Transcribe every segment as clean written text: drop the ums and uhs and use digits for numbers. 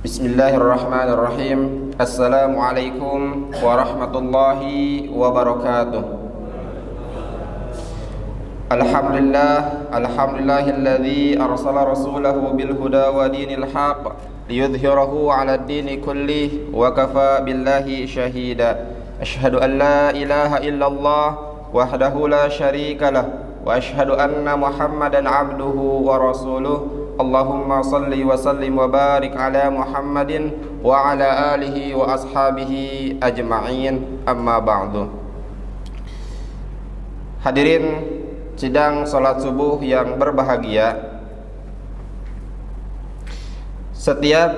Bismillahirrahmanirrahim. Assalamualaikum warahmatullahi wabarakatuh. Alhamdulillahilladzi arsala rasulahu bil huda wa dinil haqq liyudhhirahu 'alad dini kullih wa kafa billahi shahida. Asyhadu an la ilaha illallah wahdahu la syarika lah wa asyhadu anna Muhammadan 'abduhu wa rasuluh. Allahumma salli wa sallim wa barik ala Muhammadin wa ala alihi wa ashabihi ajma'in, amma ba'du. Hadirin sidang salat subuh yang berbahagia, setiap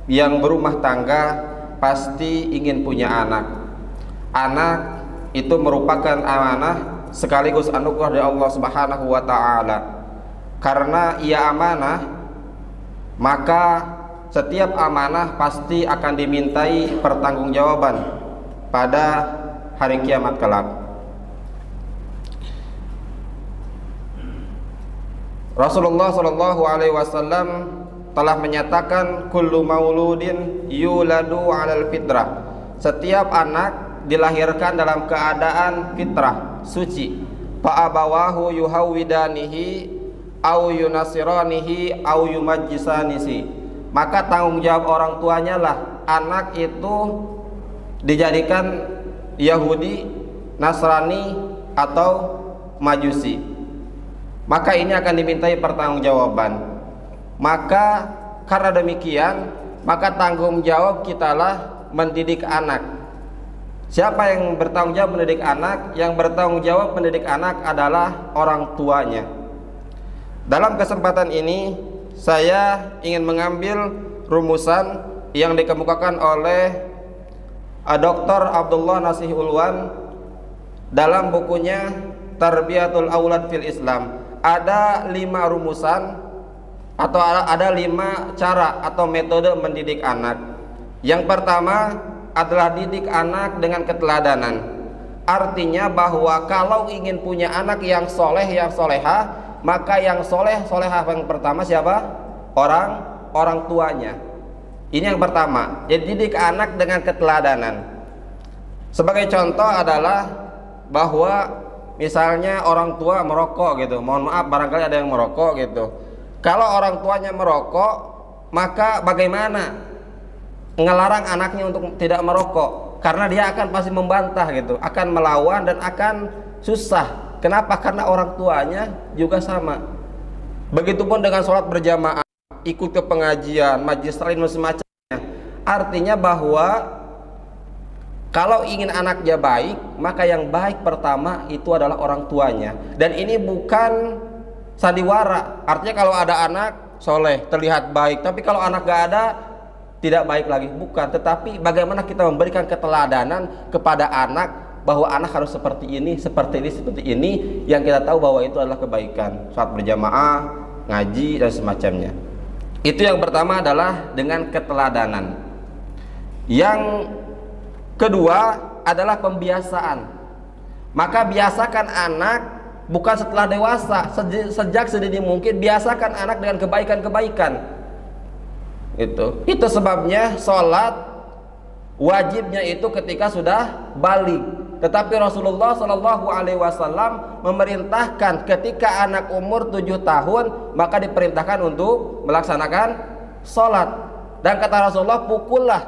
yang berumah tangga pasti ingin punya anak. Anak itu merupakan amanah sekaligus anugerah dari Allah Subhanahu wa ta'ala. Karena ia amanah, maka setiap amanah pasti akan dimintai pertanggungjawaban pada hari kiamat kelak. Rasulullah SAW telah menyatakan kullu mauludin yuladu 'alal fitrah. Setiap anak dilahirkan dalam keadaan fitrah, suci. Fa abawahu yuhawwidanihi au yunasiranihi au yumajjisanihi. Maka tanggung jawab orang tuanya lah anak itu dijadikan Yahudi, Nasrani atau Majusi. Maka ini akan dimintai pertanggungjawaban. Maka karena demikian, maka tanggung jawab kitalah mendidik anak. Siapa yang bertanggung jawab mendidik anak? Yang bertanggung jawab mendidik anak adalah orang tuanya. Dalam kesempatan ini saya ingin mengambil rumusan yang dikemukakan oleh Dr. Abdullah Nasih Ulwan dalam bukunya Tarbiyatul Aulad fil Islam. Ada 5 rumusan atau ada 5 cara atau metode mendidik anak. Yang pertama adalah didik anak dengan keteladanan. Artinya bahwa kalau ingin punya anak yang soleh, yang solehah, maka yang solehah yang pertama siapa? Orang tuanya. Ini yang pertama. Jadi didik anak dengan keteladanan. Sebagai contoh adalah bahwa misalnya orang tua merokok gitu. Mohon maaf barangkali ada yang merokok gitu. Kalau orang tuanya merokok, maka bagaimana ngelarang anaknya untuk tidak merokok? Karena dia akan pasti membantah gitu, akan melawan dan akan susah. Kenapa? Karena orang tuanya juga sama. Begitupun dengan sholat berjamaah, ikut ke pengajian, majlis taklim dan semacamnya. Artinya bahwa kalau ingin anaknya baik, maka yang baik pertama itu adalah orang tuanya. Dan ini bukan sandiwara. Artinya kalau ada anak soleh, terlihat baik, tapi kalau anak gak ada, tidak baik lagi. Bukan. Tetapi bagaimana kita memberikan keteladanan kepada anak, bahwa anak harus seperti ini, seperti ini, yang kita tahu bahwa itu adalah kebaikan. Saat berjamaah, ngaji dan semacamnya. Itu yang pertama adalah dengan keteladanan. Yang kedua adalah pembiasaan. Maka biasakan anak bukan setelah dewasa, sejak sedini mungkin biasakan anak dengan kebaikan-kebaikan. Itu sebabnya sholat wajibnya itu ketika sudah balik. Tetapi Rasulullah SAW memerintahkan ketika anak umur 7 tahun maka diperintahkan untuk melaksanakan sholat. Dan kata Rasulullah, pukullah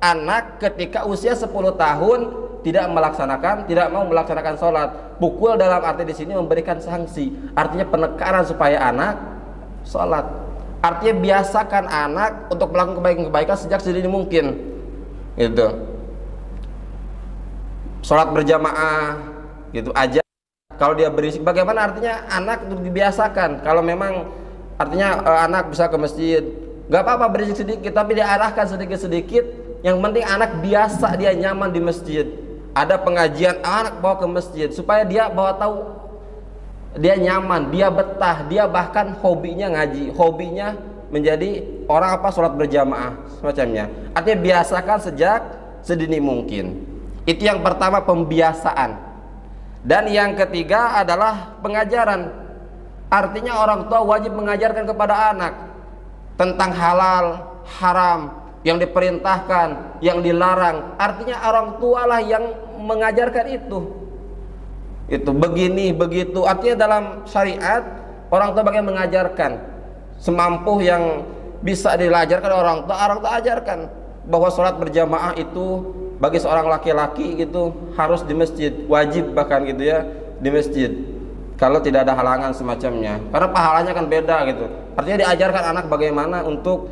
anak ketika usia 10 tahun tidak mau melaksanakan sholat. Pukul dalam arti di sini memberikan sanksi, artinya penekanan supaya anak sholat. Artinya biasakan anak untuk melakukan kebaikan-kebaikan sejak sedini mungkin. Itu. Sholat berjamaah gitu aja. Kalau dia berisik, bagaimana artinya anak untuk dibiasakan. Kalau memang artinya anak bisa ke masjid, gak apa-apa berisik sedikit, tapi diarahkan sedikit-sedikit. Yang penting anak biasa, dia nyaman di masjid. Ada pengajian, anak bawa ke masjid supaya dia bawa tahu, dia nyaman, dia betah, dia bahkan hobinya ngaji, hobinya menjadi orang sholat berjamaah semacamnya. Artinya biasakan sejak sedini mungkin. Itu yang pertama, pembiasaan. Dan yang ketiga adalah pengajaran. Artinya orang tua wajib mengajarkan kepada anak tentang halal, haram, yang diperintahkan, yang dilarang. Artinya orang tua lah yang mengajarkan itu begini begitu. Artinya dalam syariat orang tua bagian mengajarkan semampu yang bisa diajarkan orang tua ajarkan bahwa sholat berjamaah itu bagi seorang laki-laki gitu harus di masjid, wajib bahkan gitu ya, di masjid kalau tidak ada halangan semacamnya, karena pahalanya kan beda gitu. Artinya diajarkan anak bagaimana untuk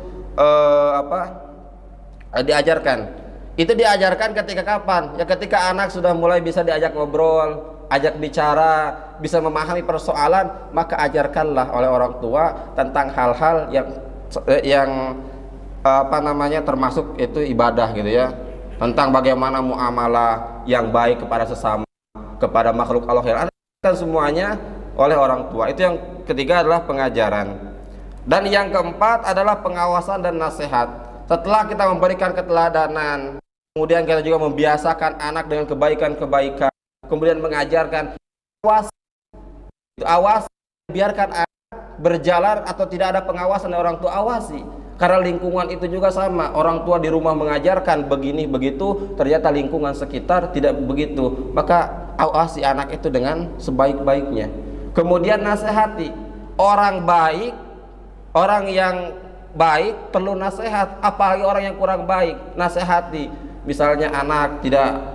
diajarkan. Itu diajarkan ketika kapan? Ya ketika anak sudah mulai bisa diajak ngobrol, ajak bicara, bisa memahami persoalan, maka ajarkanlah oleh orang tua tentang hal-hal yang termasuk itu ibadah gitu ya, tentang bagaimana muamalah yang baik kepada sesama, kepada makhluk Allah yang ada, semuanya oleh orang tua. Itu yang ketiga adalah pengajaran. Dan yang keempat adalah pengawasan dan nasihat. Setelah kita memberikan keteladanan, kemudian kita juga membiasakan anak dengan kebaikan-kebaikan, kemudian mengajarkan, awas, biarkan anak berjalan atau tidak ada pengawasan dari orang tua, awasi. Karena lingkungan itu juga sama, orang tua di rumah mengajarkan begini begitu, ternyata lingkungan sekitar tidak begitu, maka awasi anak itu dengan sebaik-baiknya. Kemudian nasihati. Orang baik, orang yang baik perlu nasihat, apalagi orang yang kurang baik, nasihati. Misalnya anak tidak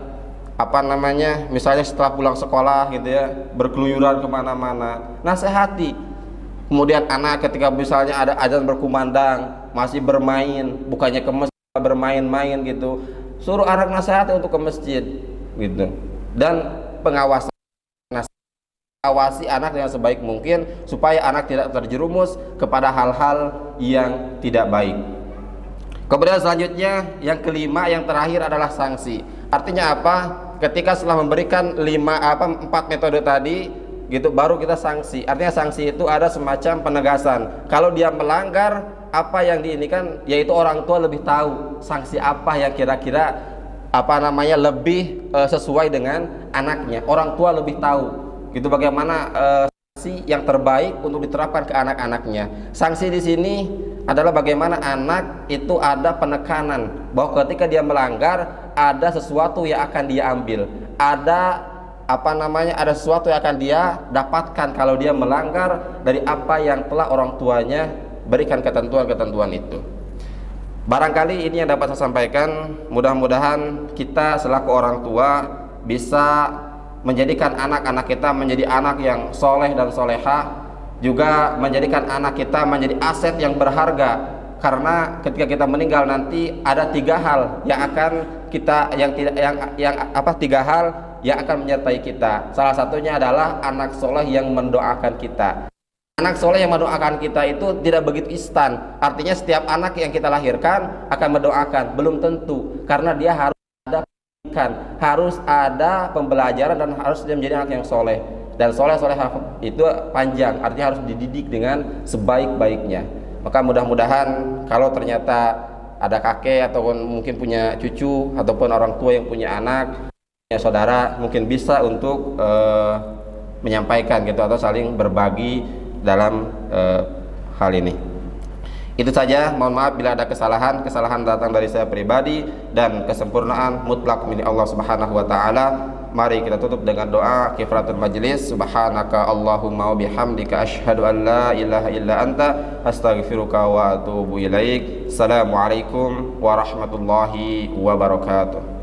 misalnya setelah pulang sekolah gitu ya, berkeluyuran kemana-mana, nasihati. Kemudian anak ketika misalnya ada azan berkumandang masih bermain, bukannya ke masjid bermain-main gitu, suruh anak nasihati untuk ke masjid gitu. Dan pengawasan, awasi anak dengan sebaik mungkin supaya anak tidak terjerumus kepada hal-hal yang tidak baik. Kemudian selanjutnya yang kelima, yang terakhir adalah sanksi. Artinya apa? Ketika setelah memberikan 4 metode tadi gitu, baru kita sanksi. Artinya sanksi itu ada semacam penegasan. Kalau dia melanggar apa yang diinikan, yaitu orang tua lebih tahu sanksi apa yang kira-kira lebih sesuai dengan anaknya. Orang tua lebih tahu gitu bagaimana sanksi yang terbaik untuk diterapkan ke anak-anaknya. Sanksi di sini adalah bagaimana anak itu ada penekanan bahwa ketika dia melanggar ada sesuatu yang akan dia ambil, ada ada sesuatu yang akan dia dapatkan kalau dia melanggar dari apa yang telah orang tuanya berikan ketentuan-ketentuan itu. Barangkali ini yang dapat saya sampaikan. Mudah-mudahan kita selaku orang tua bisa menjadikan anak-anak kita menjadi anak yang soleh dan solehah, juga menjadikan anak kita menjadi aset yang berharga. Karena ketika kita meninggal nanti ada 3 hal yang akan kita tiga hal yang akan menyertai kita. Salah satunya adalah anak soleh yang mendoakan kita. Anak soleh yang mendoakan kita itu tidak begitu instan. Artinya setiap anak yang kita lahirkan akan mendoakan, belum tentu, karena dia harus ada pendidikan, harus ada pembelajaran, dan harus dia menjadi anak yang soleh. Dan soleh itu panjang, artinya harus dididik dengan sebaik-baiknya. Maka mudah-mudahan kalau ternyata ada kakek ataupun mungkin punya cucu ataupun orang tua yang punya anak, punya saudara, mungkin bisa untuk menyampaikan gitu atau saling berbagi dalam hal ini. Itu saja, mohon maaf bila ada kesalahan datang dari saya pribadi, dan kesempurnaan mutlak milik Allah Subhanahu wa taala. Mari kita tutup dengan doa kifaratul majlis. Subhanaka Allahumma wa bihamdika asyhadu an la ilaha illa anta astaghfiruka wa atubu ilaik. Assalamualaikum warahmatullahi wabarakatuh.